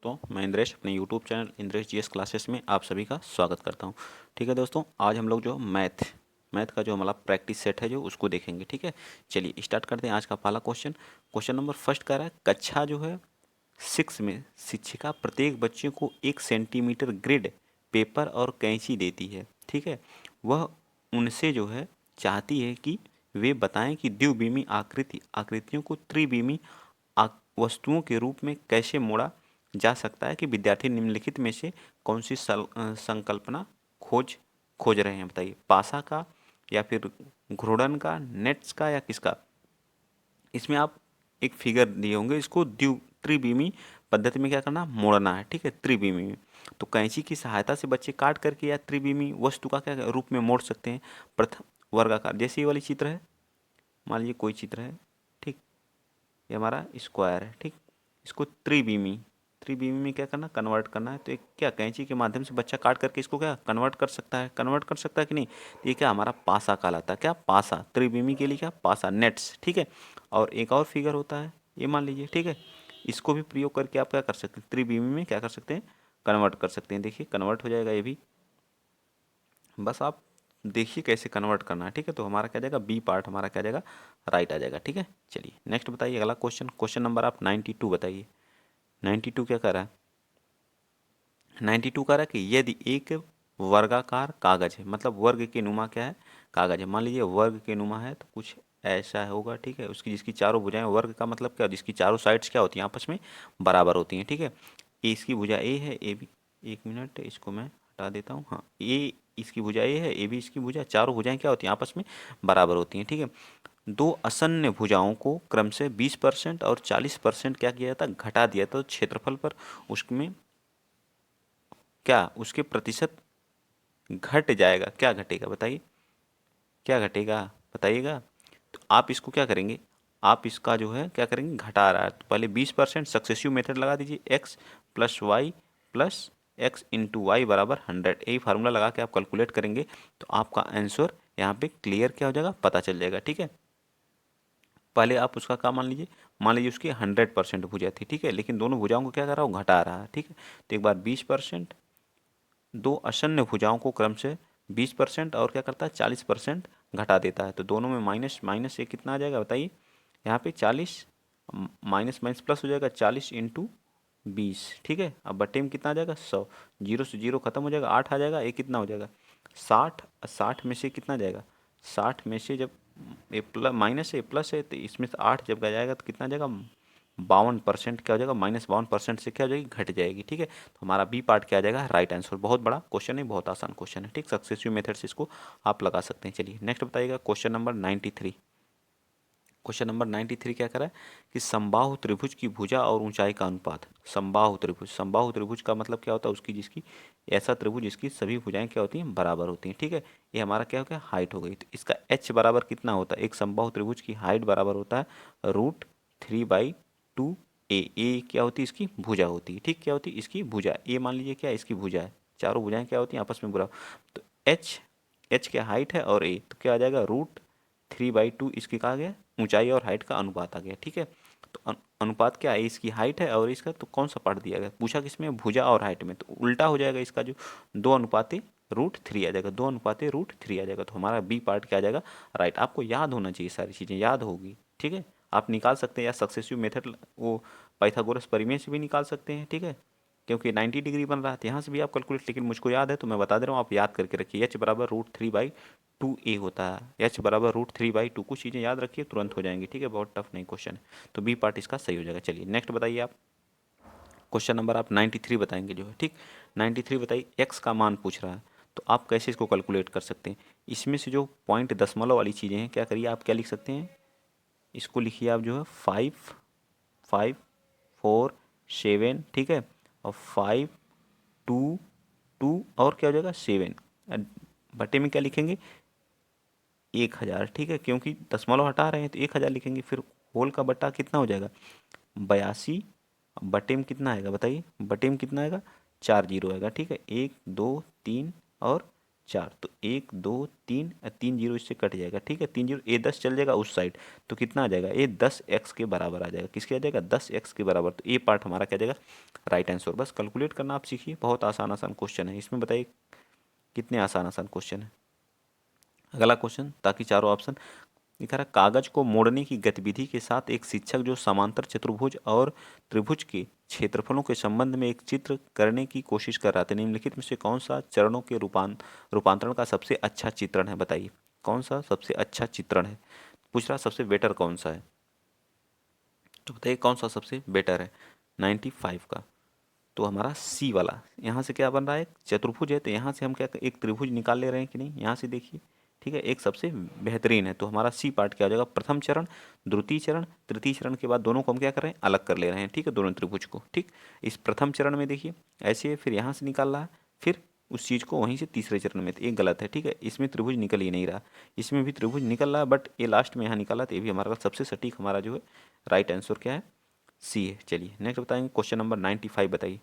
दोस्तों, मैं इंद्रेश अपने YouTube channel Indresh GS classes में आप सभी का स्वागत करता हूं। ठीक है दोस्तों, आज हम लोग जो मैथ का जो हमारा प्रैक्टिस सेट है जो उसको देखेंगे। ठीक है, चलिए स्टार्ट करते हैं आज का पहला क्वेश्चन। क्वेश्चन नंबर फर्स्ट कह रहा है, कक्षा जो है 6 में शिक्षिका प्रत्येक बच्चे को 1 सेंटीमीटर ग्रिड पेपर और कैंची देती है। ठीक है, वह उनसे जो है चाहती है कि वे बताएं कि द्विविमीय आकृतियों को त्रिविमीय वस्तुओं के रूप में कैसे मोड़ा जा सकता है कि विद्यार्थी निम्नलिखित में से कौन सी संकल्पना खोज खोज रहे हैं। बताइए, पासा का या फिर घूर्णन का, नेट्स का या किसका। इसमें आप एक फिगर दिए होंगे, इसको त्रिविमीय पद्धति में क्या करना, मोड़ना है। ठीक है, त्रिविमीय में तो कैंची की सहायता से बच्चे काट करके या त्रिविमीय वस्तु का क्या रूप में मोड़ सकते हैं। प्रथम वर्गाकार, जैसे ये वाली चित्र है, मान लीजिए कोई चित्र है, ठीक, ये हमारा स्क्वायर है। ठीक, इसको त्रिविमीय में क्या करना, कन्वर्ट करना है। तो एक क्या कैंची के माध्यम से बच्चा काट करके इसको क्या कन्वर्ट कर सकता है कि नहीं। तो ये क्या हमारा पासा कहलाता है। क्या पासा, त्रिविमीय के लिए क्या पासा, नेट्स। ठीक है, और एक और फिगर होता है, ये मान लीजिए। ठीक है, इसको भी प्रयोग करके आप क्या कर सकते हैं, त्रिविमीय में क्या कर सकते हैं, कन्वर्ट कर सकते हैं। देखिए कन्वर्ट हो जाएगा ये भी, बस आप देखिए कैसे कन्वर्ट करना है। ठीक है, तो हमारा क्या जाएगा, बी पार्ट हमारा क्या जाएगा, राइट आ जाएगा। ठीक है, चलिए नेक्स्ट बताइए अगला क्वेश्चन। क्वेश्चन नंबर आप 92 बताइए। 92 क्या कर रहा है, 92 कह रहा है कि यदि एक वर्गाकार कागज है, मतलब वर्ग के नुमा क्या है, कागज है। मान लीजिए वर्ग के नुमा है तो कुछ ऐसा होगा। ठीक है, उसकी जिसकी चारों भुजाएं, वर्ग का मतलब क्या, जिसकी चारों साइड्स क्या होती हैं, आपस में बराबर होती हैं। ठीक है, ए इसकी भुजा ए है, ए भी, एक मिनट इसको मैं हटा देता हूँ। हाँ, ए इसकी भुजा ए है, ए भी इसकी भुजा, चारों भुजाएं क्या होती हैं, आपस में बराबर होती हैं। ठीक है, दो असन्य भुजाओं को क्रम से 20% और 40% क्या किया जाता, घटा दिया। तो क्षेत्रफल पर उसमें क्या उसके प्रतिशत घट जाएगा। क्या घटेगा बताइए, क्या घटेगा बताइएगा। तो आप इसको क्या करेंगे, आप इसका जो है क्या करेंगे, घटा रहा है तो पहले 20% सक्सेसिव मेथड लगा दीजिए, x plus y plus x into y बराबर 100। यही फार्मूला लगा के आप कैलकुलेट करेंगे तो आपका आंसर यहाँ पे क्लियर क्या हो जाएगा, पता चल जाएगा। ठीक है, पहले आप उसका क्या मान लीजिए उसकी 100% भुजा थी। ठीक है, लेकिन दोनों भुजाओं को क्या कर रहा हूँ, घटा रहा है। ठीक है, तो एक बार 20%, दो असन्य भुजाओं को क्रम से 20% और क्या करता है 40% घटा देता है। तो दोनों में माइनस माइनस, ये कितना आ जाएगा बताइए, यहाँ पे 40 माइनस माइनस प्लस हो जाएगा, 40 इंटू 20। ठीक है, अब बट्टे में कितना आ जाएगा, 100, जीरो से जीरो खत्म हो जाएगा, 8 आ जाएगा। ये कितना हो जाएगा 60, 60 में से कितना जाएगा, 60 में से जब ये प्लस माइनस है प्लस है तो इसमें से 8 जब जाएगा तो कितना जाएगा, 52% क्या हो जाएगा, -52% से क्या हो जाएगी, घट जाएगी। ठीक है, तो हमारा बी पार्ट क्या आ जाएगा, राइट आंसर। बहुत बड़ा क्वेश्चन है, बहुत आसान क्वेश्चन है। ठीक, सक्सेसिव मेथड से इसको आप लगा सकते हैं। चलिए नेक्स्ट बताइएगा, क्वेश्चन नंबर 93। क्वेश्चन नंबर 93 क्या करा है कि समबाहु त्रिभुज की भुजा और ऊंचाई का अनुपात। समबाहु त्रिभुज का मतलब क्या होता है, उसकी जिसकी ऐसा त्रिभुज जिसकी सभी भुजाएं क्या होती हैं, बराबर होती हैं। ठीक है, ये हमारा क्या हो गया, हाइट हो गई। तो इसका एच बराबर कितना होता है, एक समबाहु त्रिभुज की हाइट बराबर होता है √3/2 ए क्या होती है, इसकी भुजा होती है। ठीक, क्या होती है, इसकी भुजा। ए मान लीजिए क्या, इसकी भुजा है, चारों भुजाएं क्या होती हैं, आपस में बराबर। तो एच एच क्या हाइट है और ए, तो क्या आ जाएगा √3/2, इसकी कहा गया ऊंचाई और हाइट का अनुपात आ गया। ठीक है, तो अनुपात क्या है, इसकी हाइट है और इसका तो कौन सा पार्ट दिया गया, पूछा किसमें, भुजा और हाइट में। तो उल्टा हो जाएगा इसका, जो 2:√3 आ जाएगा, 2:√3 आ जाएगा। तो हमारा बी पार्ट क्या आ जाएगा, राइट। आपको याद होना चाहिए, सारी चीज़ें याद होगी। ठीक है, आप निकाल सकते हैं या सक्सेसिव मेथड वो पाइथागोरस परिमेय से भी निकाल सकते हैं। ठीक है, क्योंकि 90 डिग्री बन रहा है तो यहाँ से भी आप कैलकुलेट, लेकिन मुझको याद है तो मैं बता दे रहा हूँ, आप याद करके रखिए। एच बराबर √3/2 ए होता है, एच बराबर √3/2। कुछ चीज़ें याद रखिए, तुरंत हो जाएंगी। ठीक है, बहुत टफ नहीं क्वेश्चन है, तो बी पार्ट इसका सही हो जाएगा। चलिए नेक्स्ट बताइए आप, क्वेश्चन नंबर आप 93 बताएंगे जो है। ठीक, 93 बताइए, एक्स का मान पूछ रहा है तो आप कैसे इसको कैलकुलेट कर सकते हैं। इसमें से जो पॉइंट दशमलव वाली चीज़ें हैं, क्या करिए आप क्या लिख सकते हैं, इसको लिखिए आप जो है 5 5 4 7। ठीक है, और 5 2 2 और क्या हो जाएगा 7, बटे में क्या लिखेंगे 1000। ठीक है, क्योंकि दशमलव हटा रहे हैं तो 1000 लिखेंगे। फिर होल का बटा कितना हो जाएगा 82, बटे में कितना आएगा बताइए, बटे में कितना आएगा 4 जीरो आएगा। ठीक है, 1 2 3 और 4, तो 1 2 3 3 जीरो इससे कट जाएगा, ठीक है। 3 जीरो ए 10 चल जाएगा उस साइड, तो कितना आ जाएगा, ए 10x के बराबर आ जाएगा। किसके आ जाएगा, 10x के बराबर। तो ए पार्ट हमारा क्या आ जाएगा, राइट आंसर। बस कैलकुलेट करना आप सीखिए, बहुत आसान आसान क्वेश्चन है इसमें। बताइए कितने आसान आसान क्वेश्चन है। अगला क्वेश्चन, ताकि चारों ऑप्शन लिखा रहा, कागज को मोड़ने की गतिविधि के साथ एक शिक्षक जो समांतर चतुर्भुज और त्रिभुज के क्षेत्रफलों के संबंध में एक चित्र करने की कोशिश कर रहा था, निम्नलिखित में से कौन सा चरणों के रूपांतरण का सबसे अच्छा चित्रण है। बताइए कौन सा सबसे अच्छा चित्रण है। पूछ रहा सबसे बेटर कौन सा है, तो बताइए कौन सा सबसे बेटर है। 95 का, तो हमारा सी वाला। यहाँ से क्या बन रहा है, एक चतुर्भुज है, तो यहाँ से हम क्या एक त्रिभुज निकाल ले रहे हैं कि नहीं, यहाँ से देखिए, ठीक है। एक सबसे बेहतरीन है, तो हमारा सी पार्ट क्या हो जाएगा, प्रथम चरण, द्वितीय चरण, तृतीय चरण के बाद दोनों को हम क्या कर रहे हैं, अलग कर ले रहे हैं, ठीक है, दोनों त्रिभुज को, ठीक। इस प्रथम चरण में देखिए ऐसे है, फिर यहाँ से निकाल रहा है, फिर उस चीज़ को वहीं से तीसरे चरण में, तो ये गलत है, ठीक है। इसमें त्रिभुज निकल ही नहीं रहा, इसमें भी त्रिभुज निकल रहा है, बट ये लास्ट में यहाँ निकाला, तो ये भी हमारा सबसे सटीक हमारा जो है राइट आंसर क्या है, सी है। चलिए नेक्स्ट बताएंगे, क्वेश्चन नंबर 95 बताइए।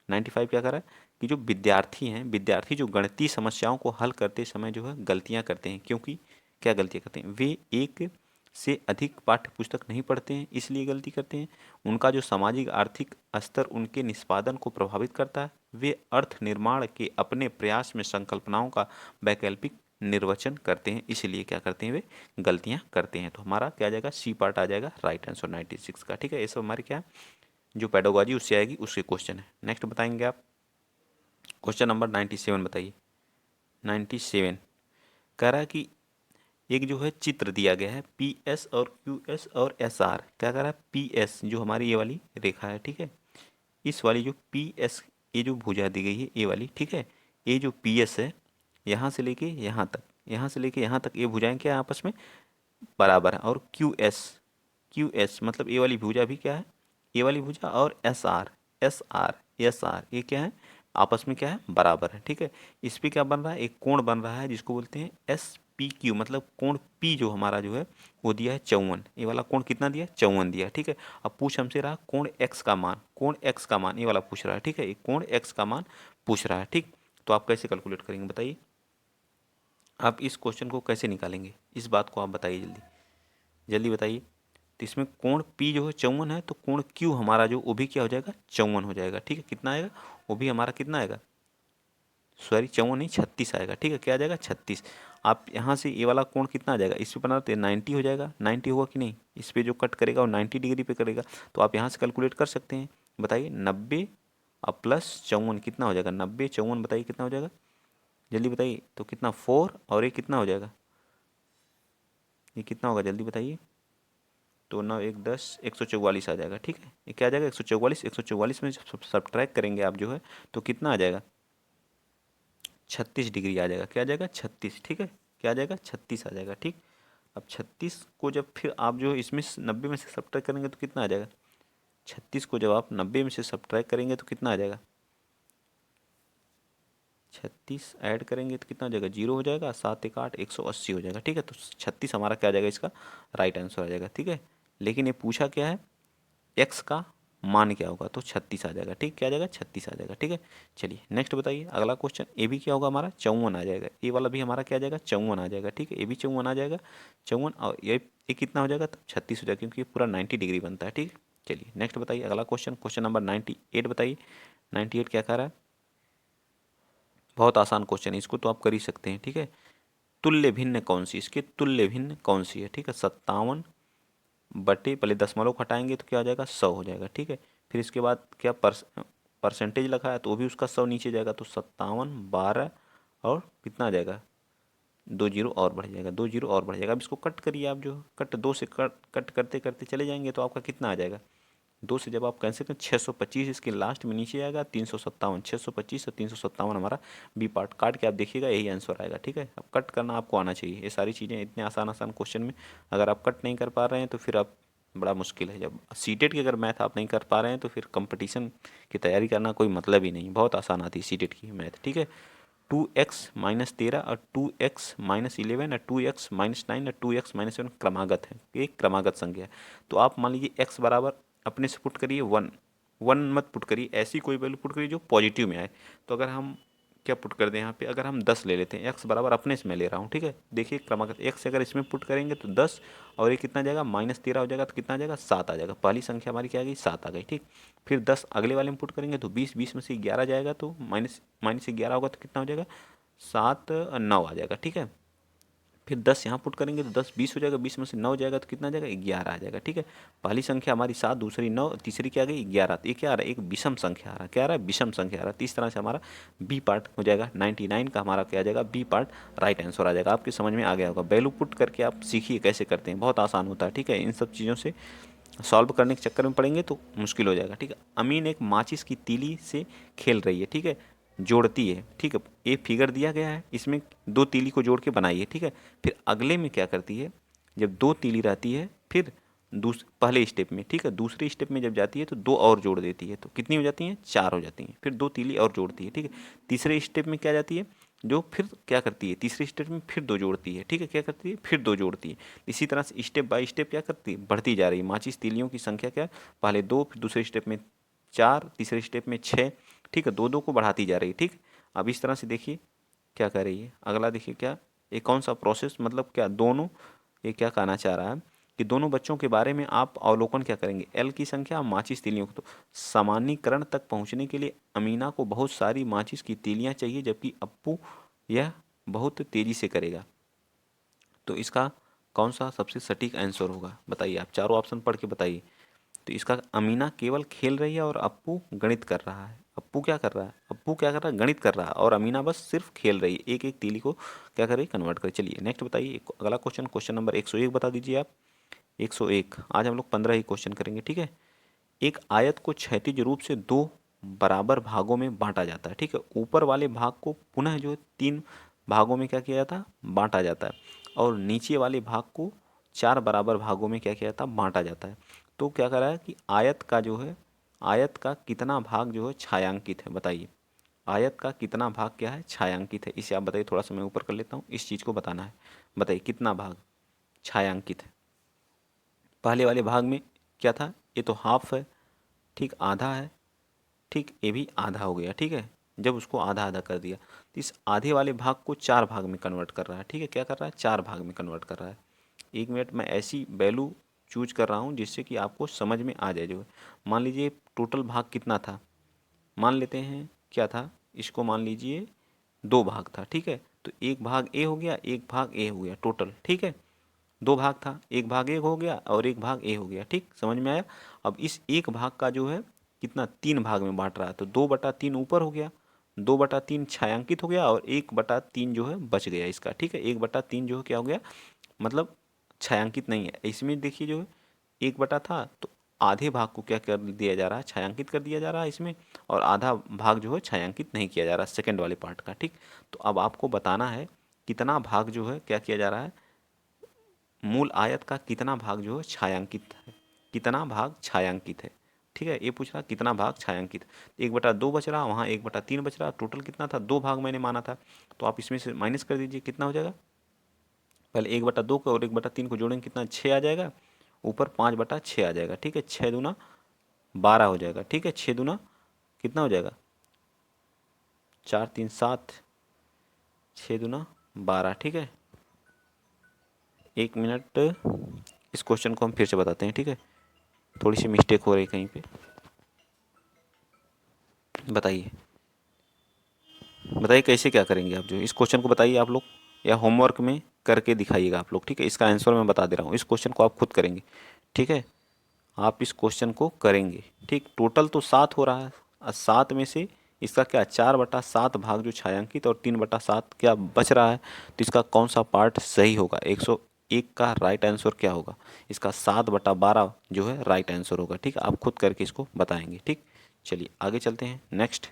95 क्या कर रहा है कि जो विद्यार्थी हैं, विद्यार्थी जो गणितीय समस्याओं को हल करते समय जो है गलतियां करते हैं, क्योंकि क्या गलतियां करते हैं, वे एक से अधिक पाठ्य पुस्तक नहीं पढ़ते हैं, इसलिए गलती करते हैं। उनका जो सामाजिक आर्थिक स्तर उनके निष्पादन को प्रभावित करता है। वे अर्थ निर्माण के अपने प्रयास में संकल्पनाओं का वैकल्पिक निर्वचन करते हैं, इसलिए क्या करते हैं, वे गलतियां करते हैं। तो हमारा क्या आ जाएगा, सी पार्ट आ जाएगा राइट आंसर 96 का, ठीक है। ये सब हमारे क्या है, जो पेडागोजी उससे आएगी उसके क्वेश्चन है। नेक्स्ट बताएंगे आप, क्वेश्चन नंबर 97 बताइए। 97 कह रहा है कि एक जो है चित्र दिया गया है, पी एस और क्यू एस और एस आर। क्या कह रहा है, पी एस जो हमारी ये वाली रेखा है, ठीक है, इस वाली जो पी एस, ये जो भुजा दी गई है ये वाली, ठीक है, ये जो पी एस है, यहाँ से लेके यहाँ तक, यहाँ से लेके यहाँ तक, ये भुजाएं क्या है, आपस में बराबर है। और क्यू एस, क्यू एस मतलब ये वाली भुजा भी क्या है, ये वाली भुजा, और S R, S R, S R, ये क्या है, आपस में क्या है, बराबर है, ठीक है। इस पे क्या बन रहा है, एक कोण बन रहा है जिसको बोलते हैं एस पी क्यू, मतलब कोण पी जो हमारा जो है वो दिया है 54। ये वाला कोण कितना दिया है, 54 दिया है, ठीक है। अब पूछ हमसे रहा कोण एक्स का मान, कोण एक्स का मान ये वाला पूछ रहा है, ठीक है, ये कोण एक्स का मान पूछ रहा है, ठीक। तो आप कैसे कैलकुलेट करेंगे बताइए, आप इस क्वेश्चन को कैसे निकालेंगे, इस बात को आप बताइए, जल्दी जल्दी बताइए। तो इसमें कोण P जो है 54 है, तो कोण Q हमारा जो वो भी क्या हो जाएगा, 54 हो जाएगा, ठीक है। कितना आएगा, वो भी हमारा कितना आएगा, सॉरी 54 नहीं 36 आएगा, ठीक है। क्या आ जाएगा, 36। आप यहाँ से ये वाला कोण कितना आ जाएगा, इस पे बना तो 90 हो जाएगा, 90 होगा कि नहीं, इस पे जो कट करेगा वो 90 डिग्री पे करेगा। तो आप यहाँ से कैलकुलेट कर सकते हैं, बताइए 90 और प्लस 54 कितना हो जाएगा, 90 54 बताइए कितना हो जाएगा, जल्दी बताइए। तो कितना 4, और ये कितना हो जाएगा, ये कितना होगा जल्दी बताइए। तो 9 1 10 144 आ जाएगा, ठीक है। ये क्या आ जाएगा, 144, 144 में जब सब्ट्रैक्ट करेंगे आप जो है, तो कितना आ जाएगा, 36 डिग्री आ जाएगा। क्या आ जाएगा, 36, ठीक है। क्या आ जाएगा, 36 आ जाएगा, ठीक। अब 36 को जब फिर आप जो इसमें 90 में से सब्ट्रैक्ट करेंगे तो कितना आ जाएगा, 36 को जब आप 90 में से सब्ट्रैक्ट करेंगे तो कितना आ जाएगा, 36 ऐड करेंगे तो कितना हो जाएगा, 0 हो जाएगा, 7 1 8 180 हो जाएगा, ठीक है। तो 36 हमारा क्या आ जाएगा, इसका राइट आंसर आ जाएगा, ठीक है। लेकिन ये पूछा क्या है, एक्स का मान क्या होगा, तो 36 आ जाएगा, ठीक। क्या आ जाएगा, 36 आ जाएगा, ठीक है। चलिए नेक्स्ट बताइए, अगला क्वेश्चन, ये भी क्या होगा हमारा 54 आ जाएगा, ये वाला भी हमारा क्या आ जाएगा, 54 आ जाएगा, ठीक है। ये भी 54 आ जाएगा, 54, और ये कितना हो जाएगा, तब 36 हो जाएगा, क्योंकि ये पूरा 90 डिग्री बनता है, ठीक है। चलिए नेक्स्ट बताइए, अगला क्वेश्चन, क्वेश्चन नंबर 98 बताइए। 98 क्या कह रहा है, बहुत आसान क्वेश्चन है, इसको तो आप कर ही सकते हैं, ठीक है। तुल्य भिन्न कौन सी, इसके तुल्य भिन्न कौन सी है, ठीक है। 57 बटे, पहले दशमलव को हटाएंगे तो क्या हो जाएगा, 100 हो जाएगा, ठीक है। फिर इसके बाद क्या परसेंटेज लिखा है, तो वो भी उसका 100 नीचे जाएगा, तो 57 12 और कितना आ जाएगा, 2 जीरो और बढ़ जाएगा, 2 जीरो और बढ़ जाएगा। अब इसको कट करिए आप, जो कट 2 से कट कट करते करते चले जाएंगे तो आपका कितना आ जाएगा, 2 से जब आप कैंसिल करें 625 इसके लास्ट में नीचे आएगा, 357, 625 और 357 हमारा बी पार्ट काट के आप देखिएगा, यही आंसर आएगा, ठीक है। अब कट करना आपको आना चाहिए, ये सारी चीज़ें इतने आसान आसान क्वेश्चन में अगर आप कट नहीं कर पा रहे हैं तो फिर आप बड़ा मुश्किल है। जब सीटेट की अगर मैथ आप नहीं कर पा रहे हैं तो फिर कंपटीशन की तैयारी करना कोई मतलब ही नहीं, बहुत आसान आती है सीटेट की मैथ, ठीक है। 2x-13 और 2x-11 और 2x-9 और 2x-7 क्रमागत है, एक क्रमागत संख्या है। तो आप मान लीजिए x बराबर अपने से पुट करिए 1, 1 मत पुट करिए, ऐसी कोई वैल्यू पुट करिए जो पॉजिटिव में आए। तो अगर हम क्या पुट कर दें यहाँ पे, अगर हम 10 ले लेते हैं, x बराबर अपने से मैं ले रहा हूँ, ठीक है। देखिए क्रमागत x अगर इसमें पुट करेंगे तो 10 और ये कितना जाएगा -13 हो जाएगा, तो कितना आ जाएगा 7 आ जाएगा। पहली संख्या हमारी क्या आ गई 7 आ गई, ठीक। फिर 10 अगले वाले में पुट करेंगे तो 20, 20 में से 11 जाएगा तो माइनस 11 होगा तो कितना हो जाएगा 7 9 आ जाएगा, ठीक है। फिर 10 यहाँ पुट करेंगे तो 10 20 हो जाएगा, 20 में से 9 जाएगा तो कितना आ जाएगा 11 आ जाएगा, ठीक है। पहली संख्या हमारी 7, दूसरी 9, तीसरी क्या आ गई 11। तो ये क्या आ रहा है, एक विषम संख्या आ रहा है, क्या आ रहा है विषम संख्या आ रहा है। तो इस तरह से हमारा बी पार्ट हो जाएगा, 99 का हमारा क्या आ जाएगा बी पार्ट राइट आंसर आ जाएगा। आपके समझ में आ गया होगा। वैल्यू पुट करके आप सीखिए कैसे करते हैं, बहुत आसान होता है, ठीक है। इन सब चीज़ों से सॉल्व करने के चक्कर में पड़ेंगे तो मुश्किल हो जाएगा, ठीक है। अमीन एक माचिस की तीली से खेल रही है, ठीक है, जोड़ती है, ठीक है। एक फिगर दिया गया है, इसमें 2 तीली को जोड़ के बनाइए, ठीक है। फिर अगले में क्या करती है, जब 2 तीली रहती है फिर पहले स्टेप में, ठीक है, दूसरे स्टेप में जब जाती है तो 2 और जोड़ देती है, तो कितनी हो जाती हैं 4 हो जाती हैं। फिर 2 तीली और जोड़ती है, ठीक है। तीसरे स्टेप में क्या जाती है, जो फिर क्या करती है, तीसरे स्टेप में फिर 2 जोड़ती है, ठीक है, क्या करती है फिर 2 जोड़ती है। इसी तरह से स्टेप बाय स्टेप क्या करती है, बढ़ती जा रही है। माचिस तीलियों की संख्या क्या, पहले 2, फिर दूसरे स्टेप में 4, तीसरे स्टेप में 6, ठीक है, 2 को बढ़ाती जा रही है, ठीक। अब इस तरह से देखिए क्या कर रही है। अगला देखिए क्या, ये कौन सा प्रोसेस, मतलब क्या दोनों, ये क्या कहना चाह रहा है कि दोनों बच्चों के बारे में आप अवलोकन क्या करेंगे, एल की संख्या माचिस तीलियों को। तो सामान्यीकरण तक पहुंचने के लिए अमीना को बहुत सारी माचिस की तीलियां चाहिए, जबकि अप्पू यह बहुत तेजी से करेगा। तो इसका कौन सा सबसे सटीक आंसर होगा, बताइए आप, चारों ऑप्शन पढ़ के बताइए। तो इसका अमीना केवल खेल रही है और अप्पू गणित कर रहा है। अप्पू क्या कर रहा है, अप्पू क्या कर रहा है गणित कर रहा है, और अमीना बस सिर्फ खेल रही है, एक एक तीली को क्या कर रही है कन्वर्ट कर। चलिए नेक्स्ट बताइए, अगला क्वेश्चन, क्वेश्चन नंबर 101 बता दीजिए आप। 101, आज हम लोग 15 ही क्वेश्चन करेंगे, ठीक है। एक आयत को क्षैतिज रूप से 2 बराबर भागों में बांटा जाता है, ठीक है। ऊपर वाले भाग को पुनः जो है 3 भागों में क्या किया जाता है, बांटा जाता है, और नीचे वाले भाग को 4 बराबर भागों में क्या किया जाता है, बांटा जाता है। तो क्या कर रहा है कि आयत का जो है, आयत का कितना भाग जो है छायांकित है, बताइए। आयत का कितना भाग क्या है छायांकित है, इसे आप बताइए। थोड़ा सा मैं ऊपर कर लेता हूँ, इस चीज़ को बताना है। बताइए कितना भाग छायांकित है। पहले वाले भाग में क्या था, ये तो हाफ है, ठीक, आधा है, ठीक, ये भी आधा हो गया, ठीक है। जब उसको आधा आधा कर दिया तो इस आधे वाले भाग को 4 भाग में कन्वर्ट कर रहा है, ठीक है। क्या कर रहा है, 4 भाग में कन्वर्ट कर रहा है। 1 मिनट, मैं ऐसी वैल्यू चूज कर रहा हूँ जिससे कि आपको समझ में आ जाए। जो है मान लीजिए टोटल भाग कितना था, मान लेते हैं क्या था, इसको मान लीजिए 2 भाग था, ठीक है। तो 1 भाग ए हो गया, 1 भाग ए हो गया टोटल, ठीक है। 2 भाग था, 1 भाग ए हो गया और 1 भाग ए हो गया, ठीक, समझ में आया। अब इस 1 भाग का जो है कितना 3 भाग में बांट रहा है, तो 2/3 ऊपर हो गया, 2/3 छायांकित हो गया और 1/3 जो है बच गया इसका, ठीक है। 1/3 जो है क्या हो गया, मतलब छायांकित नहीं है। इसमें देखिए जो है 1 बटा था तो आधे भाग को क्या कर दिया जा रहा है, छायांकित कर दिया जा रहा है इसमें, और आधा भाग जो है छायांकित नहीं किया जा रहा सेकंड वाले पार्ट का, ठीक। तो अब आपको बताना है कितना भाग जो है क्या किया जा रहा है, मूल आयत का कितना भाग जो है छायांकित है, कितना भाग छायांकित है, ठीक है। ये पूछ रहा कितना भाग छायांकित, 1/2 बच रहा, वहाँ 1/3 बच रहा, टोटल कितना था 2 भाग मैंने माना था। तो आप इसमें से माइनस कर दीजिए, कितना हो जाएगा, पहले 1/2 को और 1/3 को जोड़ेंगे कितना 6 आ जाएगा, ऊपर 5/6 आ जाएगा, ठीक है। 6 दूना 12 हो जाएगा, ठीक है। 6 दूना कितना हो जाएगा 4 3 7, 6 दूना 12, ठीक है। 1 मिनट, इस क्वेश्चन को हम फिर से बताते हैं, ठीक है, थोड़ी सी मिस्टेक हो रही है कहीं पे। बताइए बताइए कैसे क्या करेंगे आप, जो इस क्वेश्चन को बताइए आप लोग, या होमवर्क में करके दिखाइएगा आप लोग, ठीक है। इसका आंसर मैं बता दे रहा हूँ, इस क्वेश्चन को आप खुद करेंगे, ठीक है। आप इस क्वेश्चन को करेंगे, ठीक। टोटल तो 7 हो रहा है, और 7 में से इसका क्या 4/7 भाग जो छायांकित और 3/7 क्या बच रहा है। तो इसका कौन सा पार्ट सही होगा, 101 का राइट आंसर क्या होगा, इसका 7/12 जो है राइट आंसर होगा, ठीक। आप खुद करके इसको बताएंगे, ठीक। चलिए आगे चलते हैं, नेक्स्ट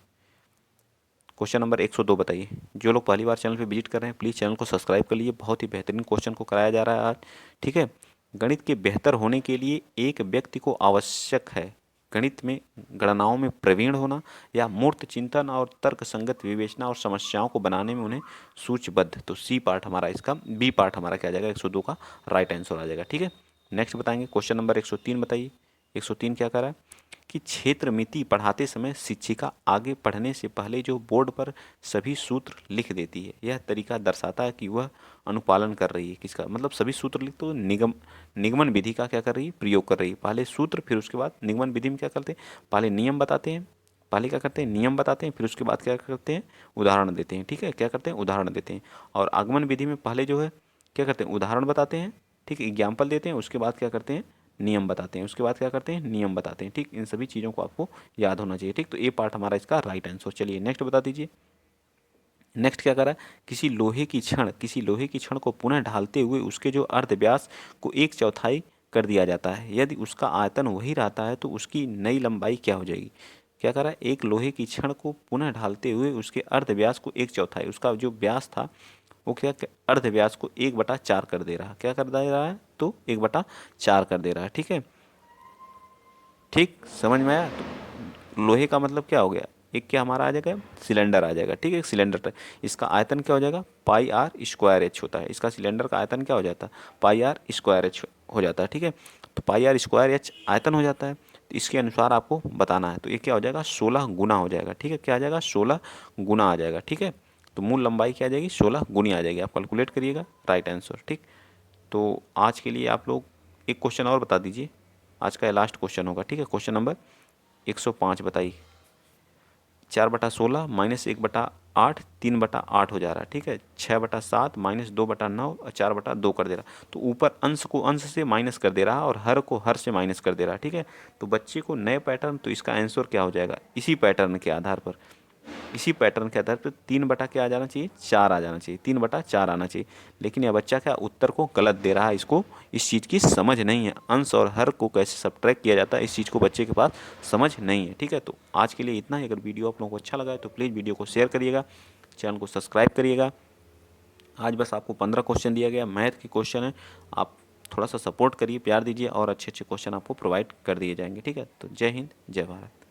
क्वेश्चन नंबर 102 बताइए। जो लोग पहली बार चैनल पे विजिट कर रहे हैं प्लीज़ चैनल को सब्सक्राइब कर लीजिए, बहुत ही बेहतरीन क्वेश्चन को कराया जा रहा है आज, ठीक है। गणित के बेहतर होने के लिए एक व्यक्ति को आवश्यक है गणित में गणनाओं में प्रवीण होना, या मूर्त चिंतन और तर्क संगत विवेचना और समस्याओं को बनाने में उन्हें सूचीबद्ध। तो सी पार्ट हमारा, इसका बी पार्ट हमारा क्या आ जाएगा, 102 का राइट आंसर आ जाएगा, ठीक है। नेक्स्ट बताएंगे क्वेश्चन नंबर 103 बताइए। 103 क्या कर रहा है, कि क्षेत्रमिति पढ़ाते समय शिक्षिका आगे पढ़ने से पहले जो बोर्ड पर सभी सूत्र लिख देती है। यह तरीका दर्शाता है कि वह अनुपालन कर रही है किसका, मतलब सभी सूत्र लिख तो निगमन विधि का क्या कर रही है, प्रयोग कर रही है। पहले सूत्र, फिर उसके बाद निगमन विधि में क्या करते हैं, पहले नियम बताते हैं, पहले क्या करते हैं, नियम बताते हैं, फिर उसके बाद क्या करते हैं, उदाहरण देते हैं। ठीक है, क्या करते हैं, उदाहरण देते हैं। और आगमन विधि में पहले जो है क्या करते हैं, उदाहरण बताते हैं, ठीक है, एग्जाम्पल देते हैं, उसके बाद क्या करते हैं, नियम बताते हैं, उसके बाद क्या करते हैं, नियम बताते हैं। ठीक, इन सभी चीज़ों को आपको याद होना चाहिए। ठीक, तो ये पार्ट हमारा इसका राइट आंसर। चलिए नेक्स्ट बता दीजिए। नेक्स्ट क्या करा, किसी लोहे की छड़ को पुनः ढालते हुए उसके जो अर्ध व्यास को 1/4 कर दिया जाता है। यदि उसका आयतन वही रहता है तो उसकी नई लंबाई क्या हो जाएगी। क्या करा, एक लोहे की छड़ को पुनः ढालते हुए उसके अर्ध व्यास को 1/4, उसका जो व्यास था वो क्या, अर्ध व्यास को 1/4 कर दे रहा है। क्या कर दे रहा है, तो 1/4 कर दे रहा है। ठीक है, ठीक समझ में आया। तो लोहे का मतलब क्या हो गया, एक क्या हमारा आ जाएगा, सिलेंडर आ जाएगा। ठीक है, एक सिलेंडर, इसका आयतन क्या हो जाएगा, पाई आर स्क्वायर एच होता है। इसका सिलेंडर का आयतन क्या हो जाता है, पाई आर स्क्वायर एच हो जाता है। ठीक है, तो पाई आर स्क्वायर एच आयतन हो जाता है, तो इसके अनुसार आपको बताना है। तो ये क्या हो जाएगा, 16 गुना हो जाएगा। ठीक है, क्या आ जाएगा, 16 गुना आ जाएगा। ठीक है, तो मूल लंबाई क्या आ जाएगी, 16 गुनी आ जाएगी। आप कैलकुलेट करिएगा, राइट आंसर। ठीक, तो आज के लिए आप लोग एक क्वेश्चन और बता दीजिए, आज का लास्ट क्वेश्चन होगा। ठीक है, क्वेश्चन नंबर 105 बताइए। 4/16 माइनस 1/8 3/8 हो जा रहा है। ठीक है, 6/7 माइनस 2/9 और 4/2 कर दे रहा। तो ऊपर अंश को अंश से माइनस कर दे रहा है और हर को हर से माइनस कर दे रहा है। ठीक है, तो बच्चे को नए पैटर्न, तो इसका आंसर क्या हो जाएगा, इसी पैटर्न के आधार पर, 3 बटा क्या आ जाना चाहिए, 4 आ जाना चाहिए, 3/4 आना चाहिए। लेकिन यह बच्चा क्या उत्तर को गलत दे रहा है, इसको इस चीज़ की समझ नहीं है, अंश और हर को कैसे सब्ट्रैक्ट किया जाता है इस चीज़ को बच्चे के पास समझ नहीं है। ठीक है, तो आज के लिए इतना ही। अगर वीडियो आप लोगों को अच्छा लगा है तो प्लीज़ वीडियो को शेयर करिएगा, चैनल को सब्सक्राइब करिएगा। आज बस आपको 15 क्वेश्चन दिया गया, मैथ के क्वेश्चन है, आप थोड़ा सा सपोर्ट करिए, प्यार दीजिए और अच्छे अच्छे क्वेश्चन आपको प्रोवाइड कर दिए जाएंगे। ठीक है, तो जय हिंद, जय भारत।